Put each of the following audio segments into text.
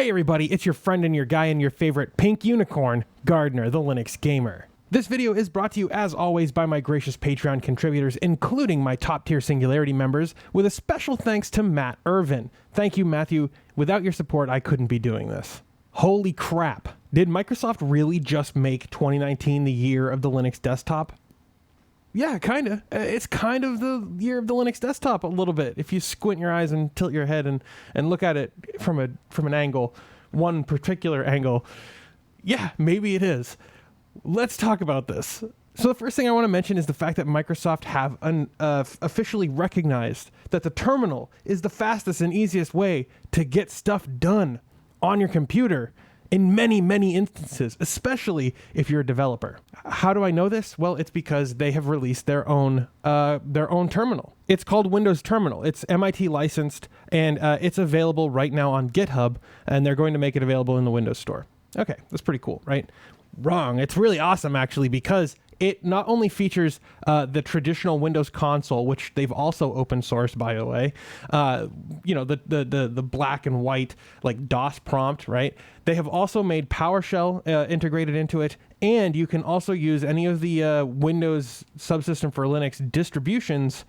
Hey everybody, it's your friend and your guy and your favorite pink unicorn, Gardiner, the Linux Gamer. This video is brought to you as always by my gracious Patreon contributors, including my top tier Singularity members, with a special thanks to Matt Irvin. Thank you, Matthew. Without your support, I couldn't be doing this. Holy crap. Did Microsoft really just make 2019 the year of the Linux desktop? Yeah, kind of. It's kind of the year of the Linux desktop a little bit. If you squint your eyes and tilt your head and look at it from an angle, one particular angle, yeah, maybe it is. Let's talk about this. So the first thing I want to mention is the fact that Microsoft have officially recognized that the terminal is the fastest and easiest way to get stuff done on your computer in many, many instances, especially if you're a developer. How do I know this? Well, it's because they have released their own terminal. It's called Windows Terminal. It's MIT licensed, and it's available right now on GitHub, and they're going to make it available in the Windows Store. Okay, that's pretty cool, right? Wrong. It's really awesome, actually, because it not only features the traditional Windows console, which they've also open sourced, by the way, the black and white like DOS prompt, right? They have also made PowerShell integrated into it, and you can also use any of the Windows Subsystem for Linux distributions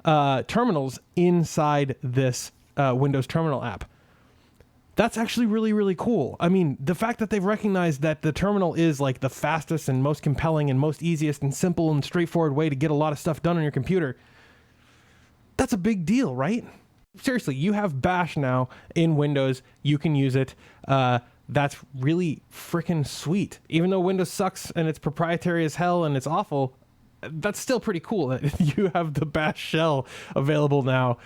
terminals inside this Windows Terminal app. That's actually really, really cool. I mean, the fact that they've recognized that the terminal is like the fastest and most compelling and most easiest and simple and straightforward way to get a lot of stuff done on your computer, that's a big deal, right? Seriously, you have Bash now in Windows. You can use it. That's really freaking sweet. Even though Windows sucks and it's proprietary as hell and it's awful, that's still pretty cool that you have the Bash shell available now.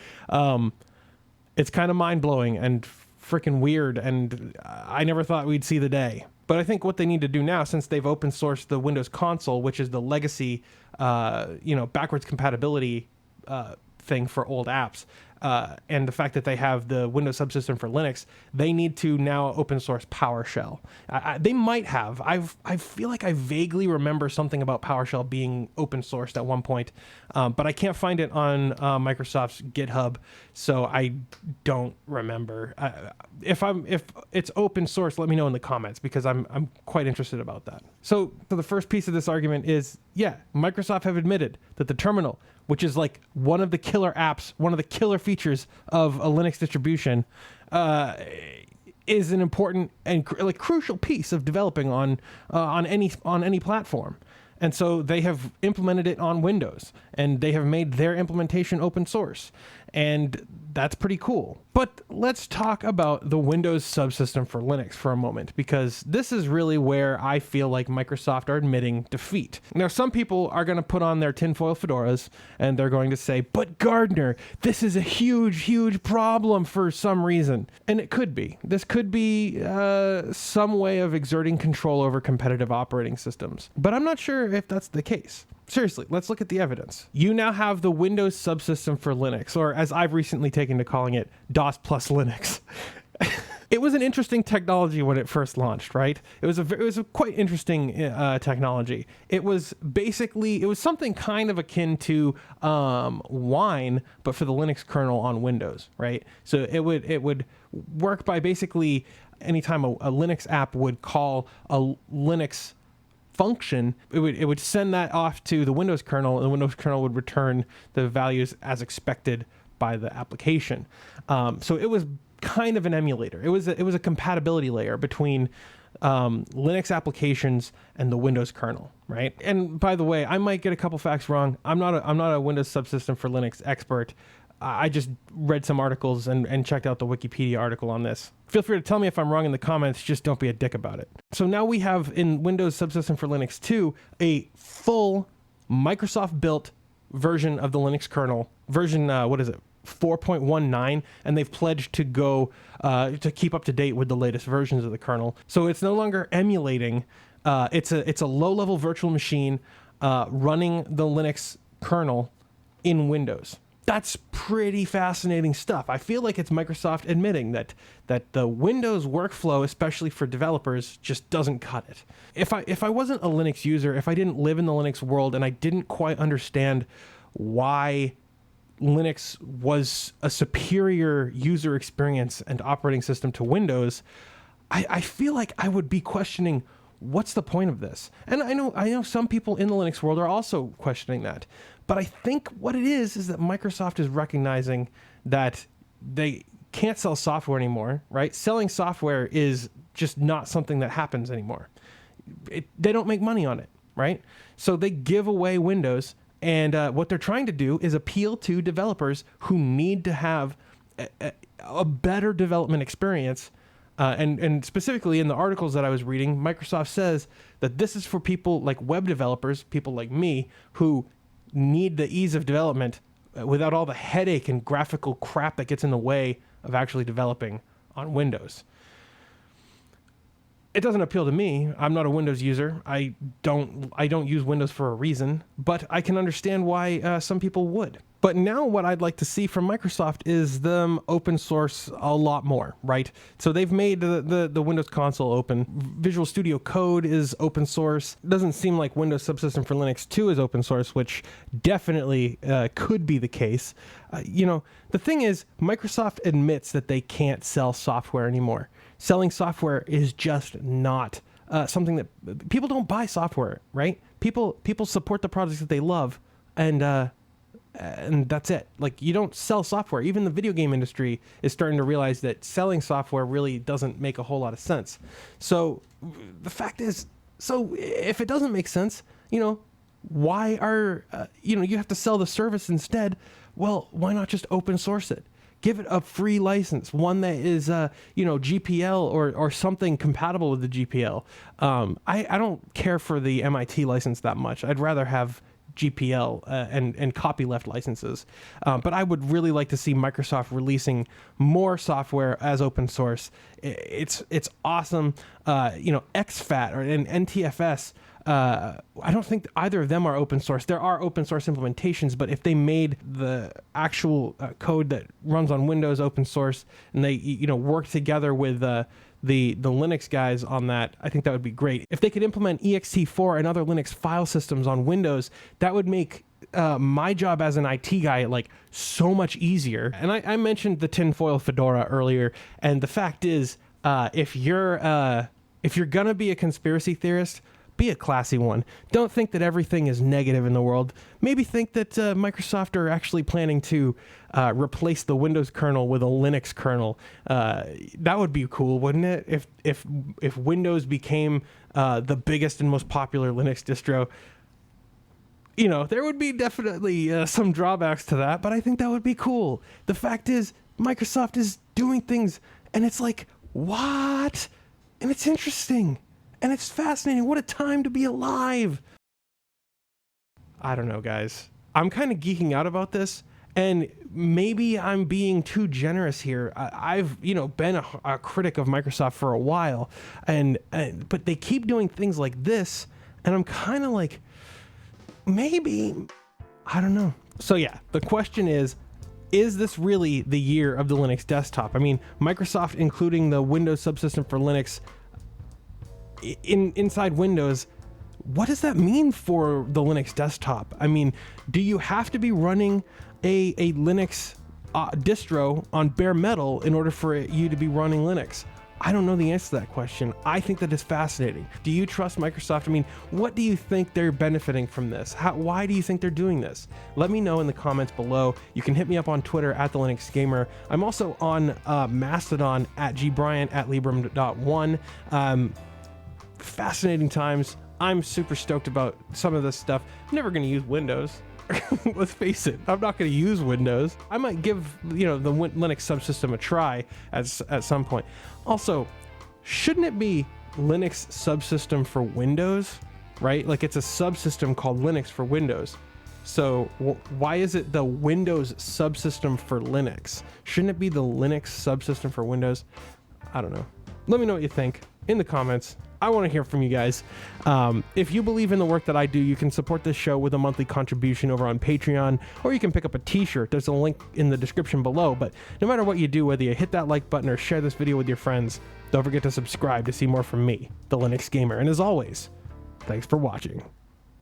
It's kind of mind-blowing and freaking weird, and I never thought we'd see the day. But I think what they need to do now, since they've open sourced the Windows console, which is the legacy, backwards compatibility thing for old apps, and the fact that they have the Windows subsystem for Linux, they need to now open source PowerShell. They might have. I feel like I vaguely remember something about PowerShell being open sourced at one point, but I can't find it on Microsoft's GitHub, so I don't remember. If it's open source, let me know in the comments, because I'm quite interested about that. So the first piece of this argument is, yeah, Microsoft have admitted that the terminal, which is like one of the killer apps, one of the killer features of a Linux distribution, is an important and crucial piece of developing on any platform. And so they have implemented it on Windows, and they have made their implementation open source, and that's pretty cool. But let's talk about the Windows subsystem for Linux for a moment, because this is really where I feel like Microsoft are admitting defeat. Now, some people are going to put on their tinfoil fedoras, and they're going to say, but Gardiner, this is a huge, huge problem for some reason. And it could be. This could be some way of exerting control over competitive operating systems. But I'm not sure if that's the case. Seriously, let's look at the evidence. You now have the Windows subsystem for Linux, or as I've recently taken to calling it, DOS plus Linux. It was an interesting technology when it first launched, right? It was a quite interesting technology. It was something kind of akin to Wine, but for the Linux kernel on Windows, right? So it would work by basically anytime a Linux app would call a Linux function, it would send that off to the Windows kernel, and the Windows kernel would return the values as expected by the application. So it was kind of an emulator. It was a compatibility layer between Linux applications and the Windows kernel, right? And by the way, I might get a couple facts wrong. I'm not a Windows subsystem for Linux expert. I just read some articles and checked out the Wikipedia article on this. Feel free to tell me if I'm wrong in the comments, just don't be a dick about it. So now we have in Windows Subsystem for Linux 2, a full Microsoft-built version of the Linux kernel, version, 4.19, and they've pledged to go, to keep up to date with the latest versions of the kernel. So it's no longer emulating, it's a low-level virtual machine running the Linux kernel in Windows. That's pretty fascinating stuff. I feel like it's Microsoft admitting that the Windows workflow, especially for developers, just doesn't cut it. If I wasn't a Linux user, if I didn't live in the Linux world and I didn't quite understand why Linux was a superior user experience and operating system to Windows, I feel like I would be questioning, what's the point of this? And I know some people in the Linux world are also questioning that. But I think what it is that Microsoft is recognizing that they can't sell software anymore, right? Selling software is just not something that happens anymore. They don't make money on it, right? So they give away Windows, and what they're trying to do is appeal to developers who need to have a better development experience. And specifically in the articles that I was reading, Microsoft says that this is for people like web developers, people like me, who need the ease of development without all the headache and graphical crap that gets in the way of actually developing on Windows. It doesn't appeal to me. I'm not a Windows user. I don't use Windows for a reason, but I can understand why some people would. But now what I'd like to see from Microsoft is them open source a lot more, right? So they've made the Windows console open. Visual Studio Code is open source. It doesn't seem like Windows Subsystem for Linux 2 is open source, which definitely could be the case. The thing is, Microsoft admits that they can't sell software anymore. Selling software is just not something that people don't buy software, right? People support the projects that they love, and that's it. Like, you don't sell software. Even the video game industry is starting to realize that selling software really doesn't make a whole lot of sense. So the fact is, if it doesn't make sense, why are you have to sell the service instead? Well, why not just open source it? Give it a free license, one that is, GPL or something compatible with the GPL. I don't care for the MIT license that much. I'd rather have GPL and copyleft licenses. But I would really like to see Microsoft releasing more software as open source. It's awesome. XFAT and NTFS. I don't think either of them are open source. There are open source implementations, but if they made the actual code that runs on Windows open source, and they work together with the Linux guys on that, I think that would be great. If they could implement ext4 and other Linux file systems on Windows, that would make my job as an IT guy like so much easier. And I mentioned the tinfoil fedora earlier, and the fact is, if you're gonna be a conspiracy theorist, be a classy one. Don't think that everything is negative in the world. Maybe think that Microsoft are actually planning to replace the Windows kernel with a Linux kernel. That would be cool, wouldn't it? If Windows became the biggest and most popular Linux distro, there would be definitely some drawbacks to that, but I think that would be cool. The fact is, Microsoft is doing things, and it's like, what? And it's interesting. And it's fascinating. What a time to be alive. I don't know, guys. I'm kind of geeking out about this, and maybe I'm being too generous here. I've, been a critic of Microsoft for a while, but they keep doing things like this, and I'm kind of like, maybe, I don't know. So yeah, the question is this really the year of the Linux desktop? I mean, Microsoft including the Windows subsystem for Linux inside Windows, what does that mean for the Linux desktop? I mean, do you have to be running a Linux distro on bare metal in order for you to be running Linux? I don't know the answer to that question. I think that is fascinating. Do you trust Microsoft? I mean, what do you think they're benefiting from this? Why do you think they're doing this? Let me know in the comments below. You can hit me up on Twitter at The Linux Gamer. I'm also on Mastodon at gbryant at librum.one. Fascinating times. I'm super stoked about some of this stuff. I'm never going to use Windows. Let's face it, I'm not going to use Windows. I might give the Linux subsystem a try at some point. Also, shouldn't it be Linux subsystem for Windows, right? Like, it's a subsystem called Linux for Windows. So why is it the Windows subsystem for Linux? Shouldn't it be the Linux subsystem for Windows? I don't know. Let me know what you think in the comments. I want to hear from you guys. If you believe in the work that I do, you can support this show with a monthly contribution over on Patreon, or you can pick up a t-shirt. There's a link in the description below. But no matter what you do, whether you hit that like button or share this video with your friends, don't forget to subscribe to see more from me, the Linux Gamer. And as always, thanks for watching.